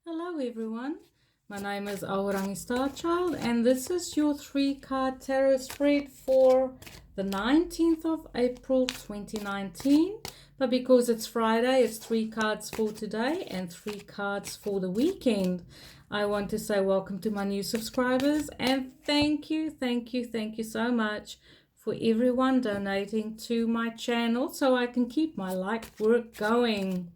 Hello everyone, my name is Ahorangi Starchild and this is your 3-card tarot spread for the 19th of April 2019. But because it's Friday, it's 3 cards for today and 3 cards for the weekend. I want to say welcome to my new subscribers and thank you so much for everyone donating to my channel so I can keep my life work going.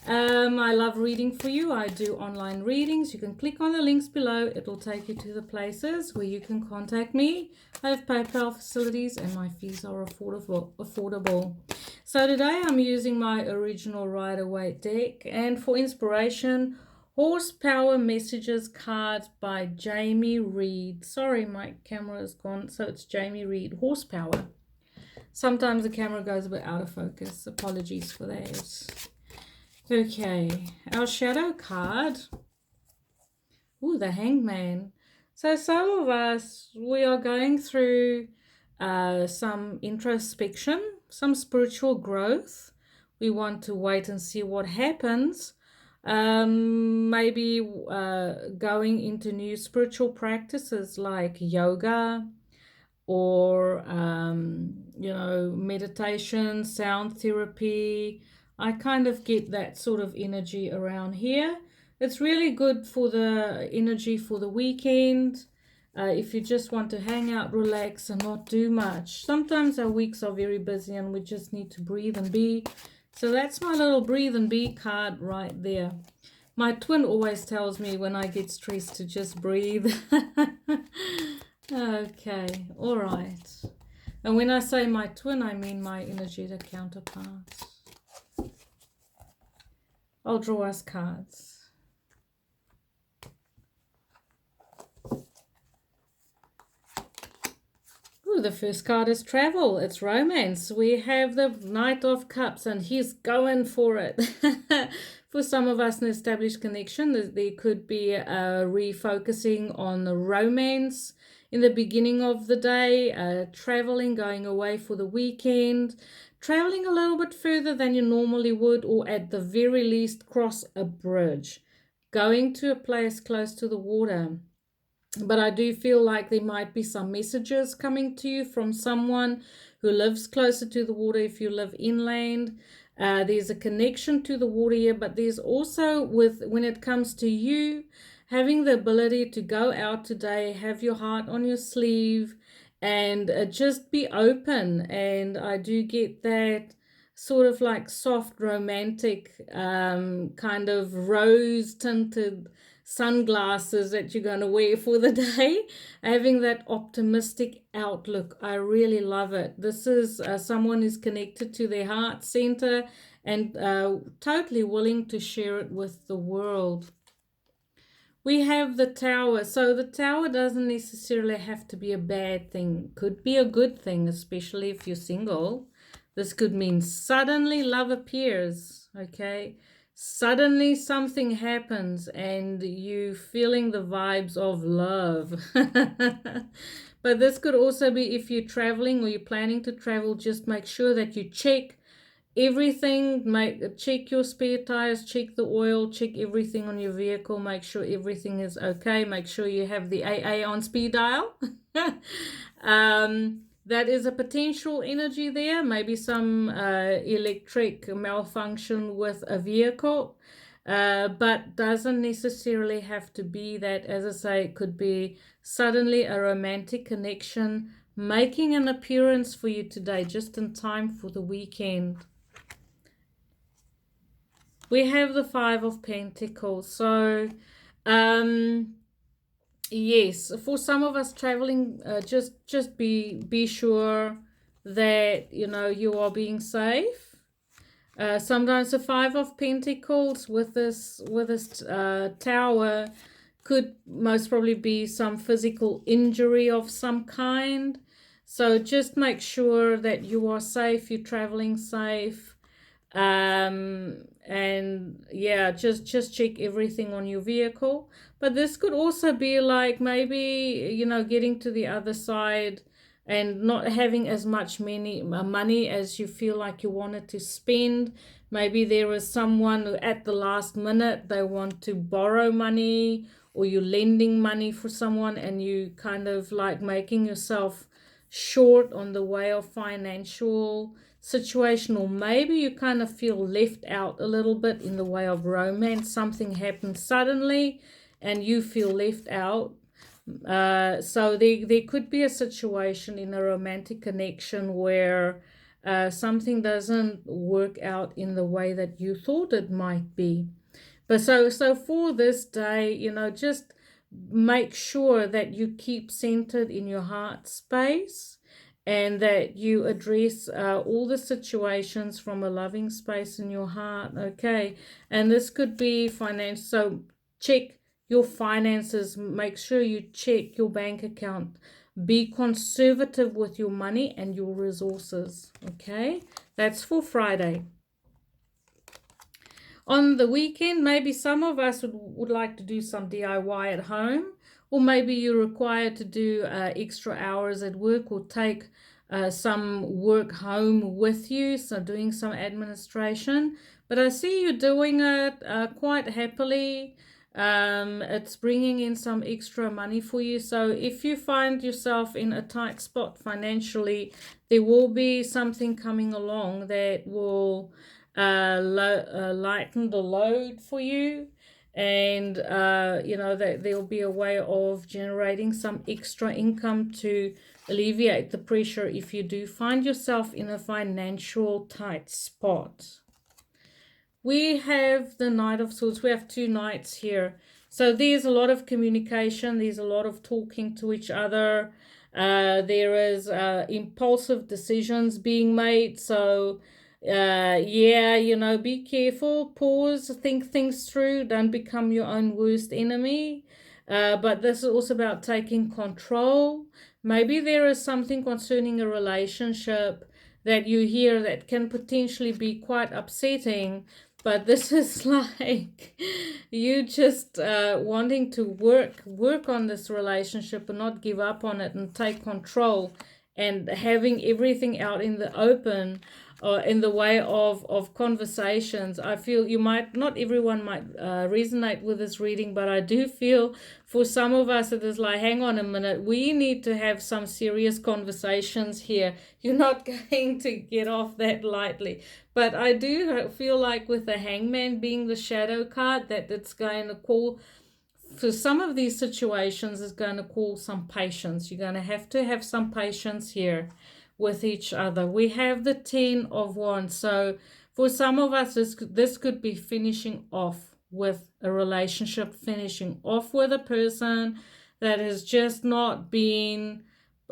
I love reading for you. I do online readings. You can click on the links below. It will take you to the places where you can contact me. I have PayPal facilities and my fees are affordable. So today I'm using my original Rider-Waite deck, and for inspiration, Horsepower Messages cards by Jamie Reed. Sorry, my camera is gone. So it's Jamie Reed, Horsepower. Sometimes the camera goes a bit out of focus. Apologies for that. Okay, our shadow card. Ooh, the Hangman. So some of us, we are going through some introspection, some spiritual growth. We want to wait and see what happens. Maybe going into new spiritual practices like yoga or, meditation, sound therapy. I kind of get that sort of energy around here. It's really good for the energy for the weekend. If you just want to hang out, relax, and not do much. Sometimes our weeks are very busy and we just need to breathe and be. So that's my little breathe and be card right there. My twin always tells me when I get stressed to just breathe. Okay, all right. And when I say my twin, I mean my energetic counterpart. I'll draw us cards. Ooh, the first card is travel. It's romance. We have the Knight of Cups and he's going for it. For some of us, an established connection, there could be a refocusing on the romance in the beginning of the day, traveling, going away for the weekend, traveling a little bit further than you normally would, or at the very least cross a bridge, going to a place close to the water. But I do feel like there might be some messages coming to you from someone who lives closer to the water if you live inland. There's a connection to the water here, but there's also, when it comes to you, having the ability to go out today, have your heart on your sleeve, and just be open. And I do get that sort of like soft, romantic, kind of rose-tinted sunglasses that you're going to wear for the day, having that optimistic outlook. I really love it. This is someone who's connected to their heart center and totally willing to share it with the world. We have the Tower. So the Tower doesn't necessarily have to be a bad thing. Could be a good thing, especially if you're single. This could mean suddenly love appears, okay? Suddenly something happens and you feeling the vibes of love. But this could also be if you're traveling or you're planning to travel, just make sure that you check everything. Check your spare tires, check the oil, check everything on your vehicle, make sure everything is okay, make sure you have the AA on speed dial. That is a potential energy there, maybe some electric malfunction with a vehicle, but doesn't necessarily have to be that. As I say, it could be suddenly a romantic connection making an appearance for you today, just in time for the weekend. We have the Five of Pentacles. So, yes, for some of us traveling, just be sure that you are being safe. Sometimes the Five of Pentacles with this Tower could most probably be some physical injury of some kind. So just make sure that you are safe, you're traveling safe. And yeah, just check everything on your vehicle. But this could also be like maybe getting to the other side and not having as much money as you feel like you wanted to spend. Maybe there is someone who at the last minute they want to borrow money, or you're lending money for someone and you kind of like making yourself short on the way of financial situation, or maybe you kind of feel left out a little bit in the way of romance. Something happens suddenly and you feel left out. So there could be a situation in a romantic connection where something doesn't work out in the way that you thought it might be. But so for this day, just make sure that you keep centered in your heart space, and that you address all the situations from a loving space in your heart. Okay. And this could be finance. So check your finances. Make sure you check your bank account. Be conservative with your money and your resources. Okay. That's for Friday. On the weekend, maybe some of us would like to do some DIY at home, or maybe you're required to do extra hours at work, or take some work home with you, so doing some administration. But I see you doing it quite happily. It's bringing in some extra money for you. So if you find yourself in a tight spot financially, there will be something coming along that will lighten the load for you, and that there'll be a way of generating some extra income to alleviate the pressure if you do find yourself in a financial tight spot. We have the Knight of Swords. We have two knights here. So there's a lot of communication. There's a lot of talking to each other. There is impulsive decisions being made. So be careful. Pause. Think things through. Don't become your own worst enemy. But this is also about taking control. Maybe there is something concerning a relationship that you hear that can potentially be quite upsetting. But this is like you just wanting to work on this relationship and not give up on it and take control, and having everything out in the open, or in the way of conversations. I feel not everyone might resonate with this reading, but I do feel for some of us it is like, hang on a minute, we need to have some serious conversations here. You're not going to get off that lightly. But I do feel like with the Hangman being the shadow card, that it's going to call, for some of these situations, is going to call some patience. You're going to have some patience here with each other. We have the 10 of Wands. So for some of us, this could be finishing off with a relationship, finishing off with a person that has just not been,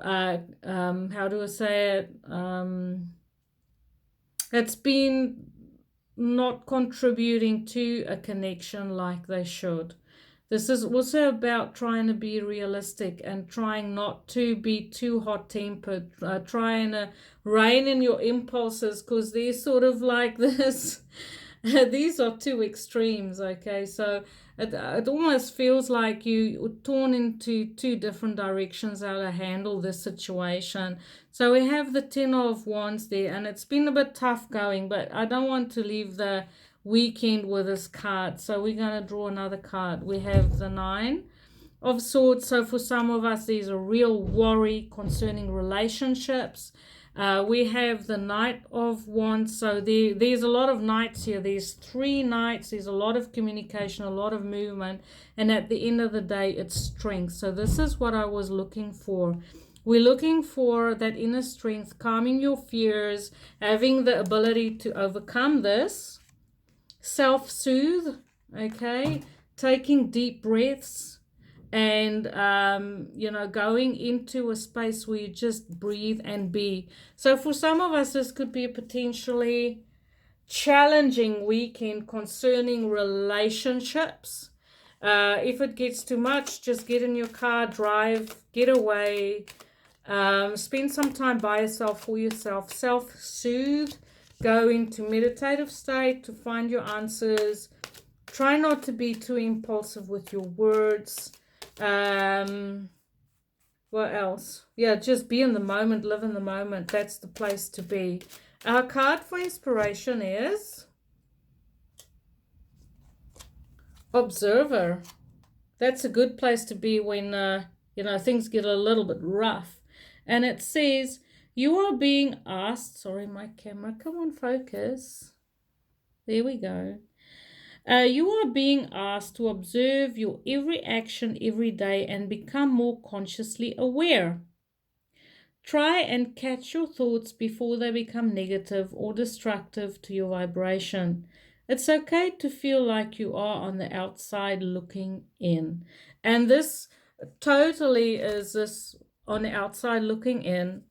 how do I say it? It's been not contributing to a connection like they should. This is also about trying to be realistic and trying not to be too hot-tempered, trying to rein in your impulses, because they're sort of like this. These are two extremes, okay? So it almost feels like you're torn into two different directions how to handle this situation. So we have the 10 of Wands there, and it's been a bit tough going, but I don't want to leave the weekend with this card. So we're going to draw another card. We have the 9 of Swords. So for some of us, there's a real worry concerning relationships. We have the Knight of Wands. So there's a lot of knights here. There's 3 knights. There's a lot of communication, a lot of movement. And at the end of the day, it's strength. So this is what I was looking for. We're looking for that inner strength, calming your fears, having the ability to overcome this, self-soothe, okay, taking deep breaths, and going into a space where you just breathe and be. So for some of us, this could be a potentially challenging weekend concerning relationships. If it gets too much, just get in your car, drive, get away, spend some time by yourself, for yourself, self-soothe, go into meditative state to find your answers. Try not to be too impulsive with your words. What else? Yeah, just be in the moment, live in the moment. That's the place to be. Our card for inspiration is Observer. That's a good place to be when, things get a little bit rough. And it says, you are being asked, sorry, my camera, come on, focus. There we go. You are being asked to observe your every action every day and become more consciously aware. Try and catch your thoughts before they become negative or destructive to your vibration. It's okay to feel like you are on the outside looking in. And this totally is this on the outside looking in,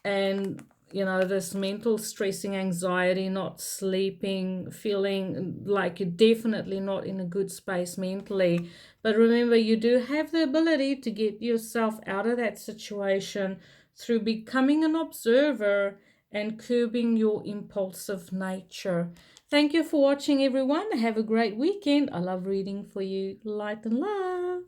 and this mental stressing, anxiety, not sleeping, feeling like you're definitely not in a good space mentally. But remember, you do have the ability to get yourself out of that situation through becoming an observer and curbing your impulsive nature. Thank you for watching, everyone. Have a great weekend. I love reading for you. Light and love.